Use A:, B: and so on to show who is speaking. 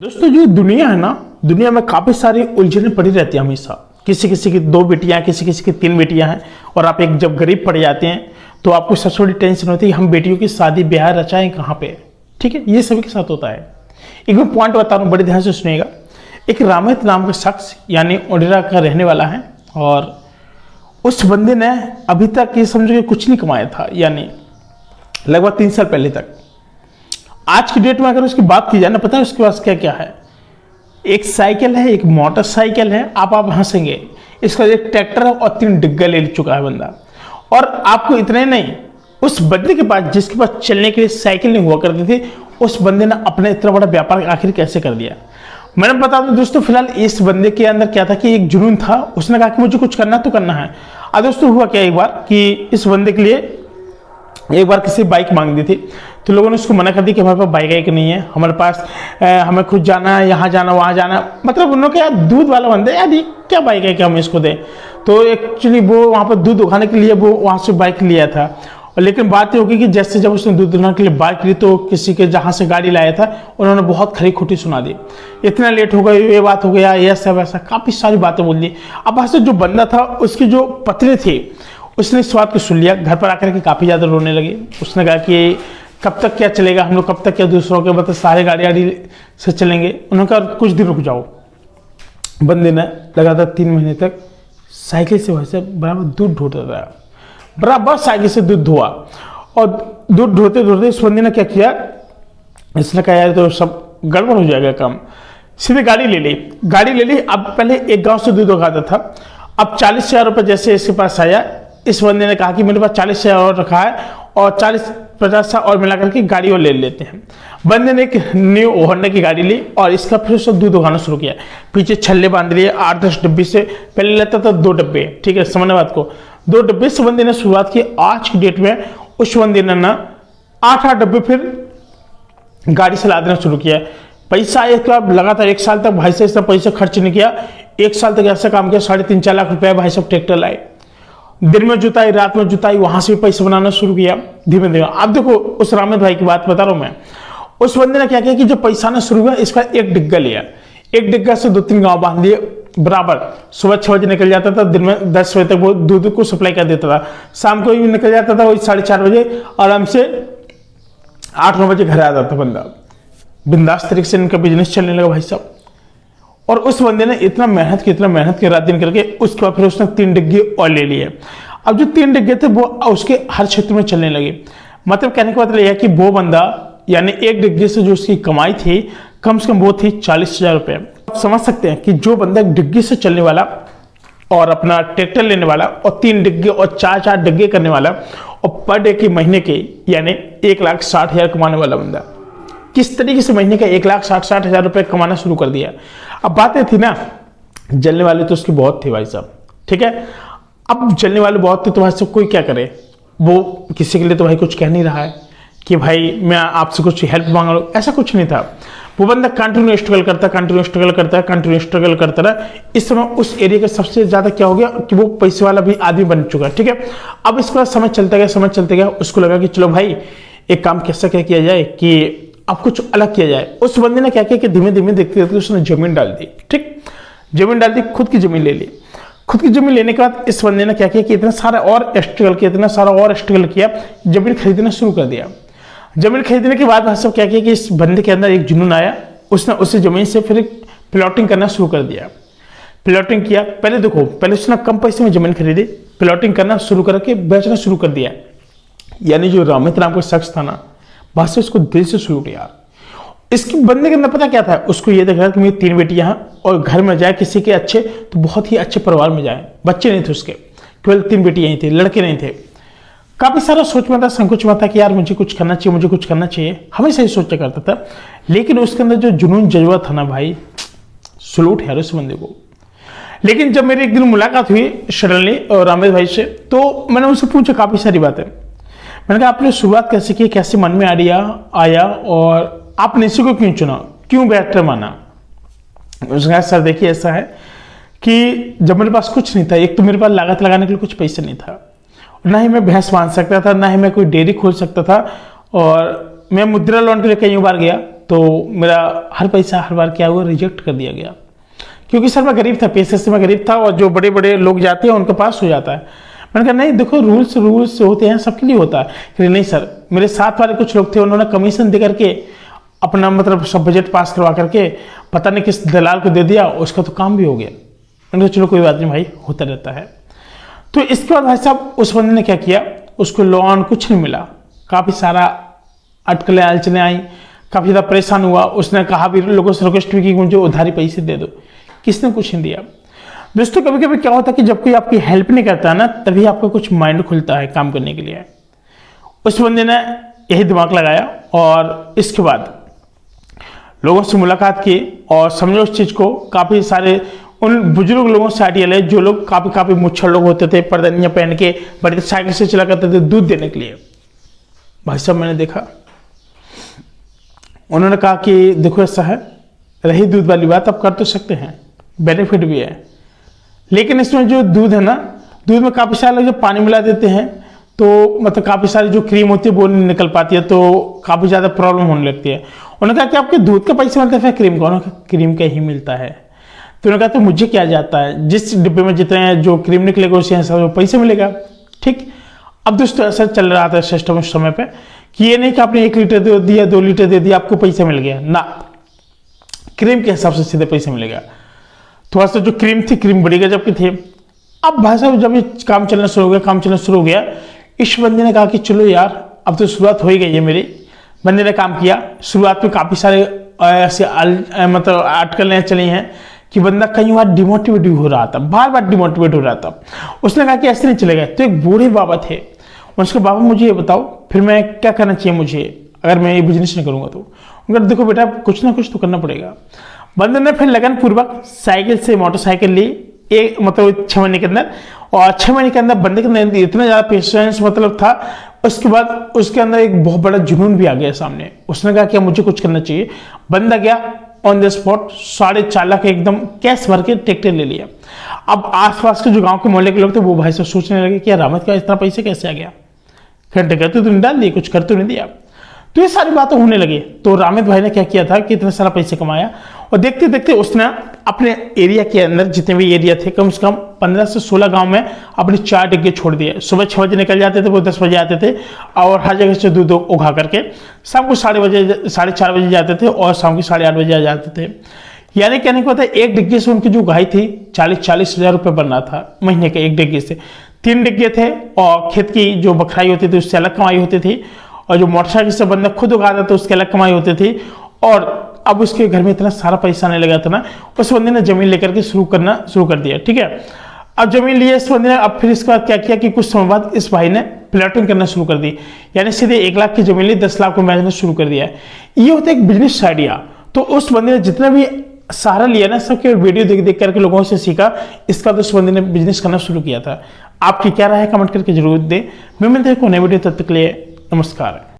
A: दोस्तों जो दुनिया है ना, दुनिया में काफी सारी उलझनें पड़ी रहती है हमेशा। किसी किसी की 2 बेटियां, किसी किसी की 3 बेटियां हैं। और आप एक जब गरीब पड़ जाते हैं तो आपको सबसे बड़ी टेंशन होती है हम बेटियों की शादी ब्याह रचाएं कहाँ पे। ठीक है, ये सभी के साथ होता है। एक मैं पॉइंट बता रहा हूँ, बड़े ध्यान से सुनिएगा। एक रामित नाम का शख्स यानी ओडेरा का रहने वाला है और उस बंदे ने अभी तक ये समझो कि कुछ नहीं कमाया था, यानी लगभग 3 साल पहले तक। आज की डेट में अगर उसकी बात की जाए ना, पता है उसके पास क्या क्या है। एक साइकिल है, एक मोटरसाइकिल है, आप हंसेंगे। इसका एक ट्रैक्टर है और 3 डिग्गा ले चुका है बंदा। और आपको इतने नहीं, उस बंदे के पास जिसके पास चलने के लिए साइकिल नहीं हुआ करती थी, उस बंदे ने अपने इतना बड़ा व्यापार आखिर कैसे कर दिया। मैंने बता दूं दोस्तों, फिलहाल इस बंदे के अंदर क्या था कि एक जुनून था। उसने कहा कि मुझे कुछ करना तो करना है। अब दोस्तों हुआ क्या, एक बार कि इस बंदे के लिए एक बार किसी बाइक मांग दी थी, तो लोगों ने उसको मना कर दी कि हमारे पास बाइक है कि नहीं है, हमारे पास हमें खुद जाना है, यहाँ जाना वहाँ जाना। मतलब उन्होंने कहा यार दूध वाला बंदा यार, ये क्या बाइक है कि हम इसको दें। तो एक्चुअली वो वहाँ पर दूध उठाने के लिए वो वहाँ से बाइक लिया था। और लेकिन बात ये होगी कि जैसे जब उसने दूध उठाने के लिए बाइक ली तो किसी के जहाँ से गाड़ी लाया था उन्होंने बहुत खरी खोटी सुना दी। इतना लेट हो गया, ये बात हो गया, ये सब ऐसा काफ़ी सारी बातें बोल दी। अब वहाँ से जो बंदा था उसकी जो पत्नी थी उसने इस बात को सुन लिया, घर पर आकर के काफ़ी ज़्यादा रोने लगी। उसने कहा कि कब तक क्या चलेगा, हम लोग कब तक क्या दूसरों के मतलब सारे गाड़ी से चलेंगे। उन्होंने कहा कुछ दिन रुक जाओ। बंदे ने लगातार 3 महीने तक साइकिल से वैसे बराबर दूध ढोता रहा, बराबर साइकिल से दूध धोआ। और दूध ढोते ढोते इस बंदे ने क्या किया, इसने कहा यार तो सब गड़बड़ हो जाएगा काम। सीधे गाड़ी ले ली। अब पहले एक गाँव से दूध उगाता था, अब 40,000 रुपये जैसे इसके पास आया, इस बंदे ने कहा कि मेरे पास 40,000 और रखा है और 40-50 और मिला करके गाड़ी और ले लेते हैं। बंदे ने एक न्यू होंडा की गाड़ी ली और इसका फिर उसने दूध उगाना शुरू किया। पीछे छल्ले बांध लिए 8-10 डब्बे से, पहले लेता था 2 डब्बे। ठीक है, समझने बात को, 2 डब्बे से बंदे ने शुरुआत की। आज की डेट में उस बंदे ने ना 8-8 डब्बे फिर गाड़ी से ला देना शुरू किया। पैसा एक लगातार 1 साल तक भाई साहब इसने पैसा खर्च नहीं किया। 1 साल तक ऐसा काम किया, 3.5-4 लाख रुपए भाई साहब ट्रैक्टर लाए। दिन में जुताई, रात में जुताई, वहां से भी पैसे बनाना शुरू किया धीमे धीमे। अब देखो उस रामित भाई की बात बता रहा हूं मैं। उस बंदे ने क्या किया कि जब पैसा आना शुरू हुआ, इसका एक डिग्गा लिया। एक डिग्गा से 2-3 गांव बांध लिए बराबर। सुबह 6 बजे निकल जाता था, दिन में 10 बजे तक वो दूध को सप्लाई कर देता था। शाम को भी निकल जाता था वही 4:30 बजे, आराम से 8-9 बजे घर आ जाता बंदा। बिंदास तरीके से इनका बिजनेस चलने लगा भाई साहब। और उस बंदे ने इतना मेहनत की रात दिन करके उसके बाद फिर उसने 3 डिग्गे और ले लिए। अब जो 3 डिग्गे थे वो उसके हर क्षेत्र में चलने लगे। मतलब कहने का मतलब यह है कि वो बंदा यानी एक डिग्गे से जो उसकी कमाई थी कम से कम वो थी 40,000 रुपये। आप समझ सकते हैं कि जो बंदा एक डिग्गी से चलने वाला और अपना ट्रैक्टर लेने वाला और 3 डिग्गे और 4-4 डिग्गे करने वाला और पर डे के महीने के यानी 1,60,000 कमाने वाला बंदा किस तरीके से महीने का 1,60,000 रुपये कमाना शुरू कर दिया। अब बातें थी ना, जलने वाले तो उसके बहुत थे भाई साहब। ठीक है, अब जलने वाले बहुत थे तो भाई साहब कोई क्या करे, वो किसी के लिए तो भाई कुछ कह नहीं रहा है कि भाई मैं आपसे कुछ हेल्प मांग रहा हूँ, ऐसा कुछ नहीं था। वो बंदा कंटिन्यू स्ट्रगल करता रहा। इस समय उस एरिया का सबसे ज्यादा क्या हो गया कि वो पैसे वाला भी आदमी बन चुका है। ठीक है, अब इसके बाद समय चलते गया, उसको लगा कि चलो भाई एक काम कैसा क्या किया जाए कि अब कुछ अलग किया जाए। उस बंदे ने क्या किया कि धीमे धीमे देखते देखते उसने जमीन डाल दी। ठीक, जमीन डाल दी, खुद की जमीन ले ली। खुद की जमीन लेने के बाद इस बंदे ने क्या किया कि इतना सारा और स्ट्रगल किया, जमीन खरीदना शुरू कर दिया। जमीन खरीदने के बाद सब क्या किया कि इस बंदे के अंदर एक जुनून आया। उसने उसी जमीन से फिर प्लॉटिंग करना शुरू कर दिया। प्लॉटिंग किया, पहले उसने कम पैसे में जमीन खरीदी, प्लॉटिंग करना शुरू करके बेचना शुरू कर दिया। यानी जो रामित नाम का शख्स था ना, बस से उसको दिल से सलूट यार। इसके बंदे के अंदर पता क्या था, उसको ये देखा कि मेरी 3 बेटियां हैं और घर में जाए किसी के अच्छे तो बहुत ही अच्छे परिवार में जाए। बच्चे नहीं थे उसके, केवल 3 बेटियां ही थी, लड़के नहीं थे। काफी सारा सोच में था, संकोच में था कि यार मुझे कुछ करना चाहिए, हमेशा ही सोचा करता था। लेकिन उसके अंदर जो जुनून जज्बा था ना भाई, सलूट यार उस बंदे को। लेकिन जब मेरी एक दिन मुलाकात हुई सडनली रामित भाई से, तो मैंने उनसे पूछा काफी सारी बातें। मैंने कहा आपने शुरुआत कैसे की, कैसे मन में आया और आपने इसी को क्यों चुना, क्यों बेहतर माना। उसने कहा सर देखिए ऐसा है कि जब मेरे पास कुछ नहीं था, एक तो मेरे पास लागत लगाने के लिए कुछ पैसे नहीं था, ना ही मैं भैंस बांध सकता था, ना ही मैं कोई डेयरी खोल सकता था। और मैं मुद्रा लोन के लिए कई बार गया, तो मेरा हर पैसा हर बार क्या हुआ, रिजेक्ट कर दिया गया। क्योंकि सर मैं गरीब था, पैसे से मैं गरीब था, और जो बड़े बड़े लोग जाते हैं उनके पास हो जाता है। मैंने कहा नहीं देखो, रूल्स होते हैं, सबके लिए होता है। फिर नहीं सर, मेरे साथ वाले कुछ लोग थे, उन्होंने कमीशन दे करके अपना मतलब सब बजट पास करवा करके पता नहीं किस दलाल को दे दिया, उसका तो काम भी हो गया। मैंने कहा चलो कोई बात नहीं भाई, होता रहता है। तो इसके बाद भाई साहब उस बंदे ने क्या किया, उसको लोन कुछ नहीं मिला, काफ़ी सारा अटकलें आलचने आई, काफ़ी ज़्यादा परेशान हुआ। उसने कहा भी, लोगों से रिक्वेस्ट भी की मुझे उधारी पैसे दे दो, किसने कुछ नहीं दिया। दोस्तों कभी कभी क्या होता है कि जब कोई आपकी हेल्प नहीं करता ना, तभी आपका कुछ माइंड खुलता है काम करने के लिए। उस बंदे ने यही दिमाग लगाया और इसके बाद लोगों से मुलाकात की और समझो उस चीज़ को। काफ़ी सारे उन बुजुर्ग लोगों से आइडिया ले, जो लोग काफ़ी मुच्छर लोग होते थे, पर्दनियाँ पहन के बड़ी साइकिल से चला करते थे दूध देने के लिए। भाई साहब मैंने देखा, उन्होंने कहा कि देखो ऐसा है, रही दूध वाली बात आप कर तो सकते हैं, बेनिफिट भी है, लेकिन इसमें जो दूध है ना, दूध में काफ़ी सारे लोग जब पानी मिला देते हैं तो मतलब काफ़ी सारी जो क्रीम होती है वो नहीं निकल पाती है, तो काफ़ी ज़्यादा प्रॉब्लम होने लगती है। उन्होंने कहा कि आपके दूध का पैसे मिलता है फिर क्रीम का? उन्होंने कहा क्रीम का ही मिलता है। तो उन्होंने कहा तो मुझे क्या जाता है, जिस डिब्बे में जितने जो क्रीम निकलेगा उसी हिसाब से पैसे मिलेगा। ठीक, अब दोस्तों ऐसा चल रहा था सिस्टम उस समय पे कि ये नहीं कि आपने 1 लीटर दे दिया, 2 लीटर दे दिया, आपको पैसा मिल गया ना, क्रीम के हिसाब से सीधे पैसे मिलेगा। थोड़ा सा जो क्रीम थी, क्रीम बड़ी गजब की थी। अब भाई साहब जब ये काम चलना शुरू हो गया, इस बंदे ने कहा कि चलो यार अब तो शुरुआत हो ही गई है मेरी। बंदे ने काम किया, शुरुआत में काफ़ी सारे ऐसे मतलब अटकलें चली हैं कि बंदा कई बार डिमोटिवेट हो रहा था, बार बार डिमोटिवेट हो रहा था। उसने कहा कि ऐसे नहीं चलेगा। तो एक बूढ़े बाबा थे, उसके बाबा मुझे ये बताओ फिर मैं क्या करना चाहिए मुझे, अगर मैं ये बिजनेस नहीं करूँगा तो। उनका देखो बेटा कुछ ना कुछ तो करना पड़ेगा। बंदे ने फिर लगन पूर्वक साइकिल से मोटरसाइकिल ली, एक मतलब 6 महीने के अंदर, और 6 महीने के अंदर बंदे के अंदर इतना ज़्यादा पेशेंस मतलब था। उसके बाद उसके अंदर एक बहुत बड़ा जुनून भी आ गया सामने। उसने कहा कि मुझे कुछ करना चाहिए। बंदा गया ऑन द स्पॉट 4.5 लाख एकदम कैश भर के ट्रैक्टर ले लिया। अब आसपास के जो गांव के मोहल्ले के लोग थे वो भाई से सोचने लगे कि यार रामत का इतना पैसे कैसे आ गया, घंटे करते तो नहीं डाल दिए, कुछ कर तो नहीं दिया। तो ये सारी बातें होने लगी। तो रामित भाई ने क्या किया था कि इतना सारा पैसे कमाया, और देखते देखते उसने अपने एरिया के अंदर जितने भी एरिया थे कम से कम 15 से 16 गांव में अपने 4 डिग्गे छोड़ दिए। सुबह 6 बजे निकल जाते थे, वो 10 बजे आते थे, और हर जगह से दूध उठा करके शाम को 4:30 बजे जाते थे, और शाम के 8:30 बजे आ जाते थे। यानी कहने को होता है एक डिग्गे से उनकी जो गाय थी 40 हज़ार रुपये बन रहा था महीने के, एक डिग्गे से। 3 डिग्गे थे, और खेत की जो बखराई होती थी उससे अलग कमाई होती थी, और जो मोटरसाइकिल से बंदा खुद उगाता था उसके अलग कमाई होती थी। और अब उसके घर में इतना सारा पैसा आने लगा था ना, उस बंदे ने जमीन लेकर के शुरू कर दिया। ठीक है, अब जमीन लिए इस बंदे ने। अब फिर इसके बाद क्या किया कि कुछ समय बाद इस भाई ने प्लॉटिंग करना शुरू कर दी, यानी सीधे 1 लाख की जमीन ली, 10 लाख में बेचना शुरू कर दिया। ये होता है एक बिजनेस आइडिया। तो उस बंदे ने जितना भी सहारा लिया ना, सबके वीडियो देख करके लोगों से सीखा। इसका तो उस बंदे ने बिजनेस करना शुरू किया था। आपकी क्या राय है कमेंट करके जरूर दें। मैं मिलते हैं नए वीडियो, तब तक के लिए नमस्कार।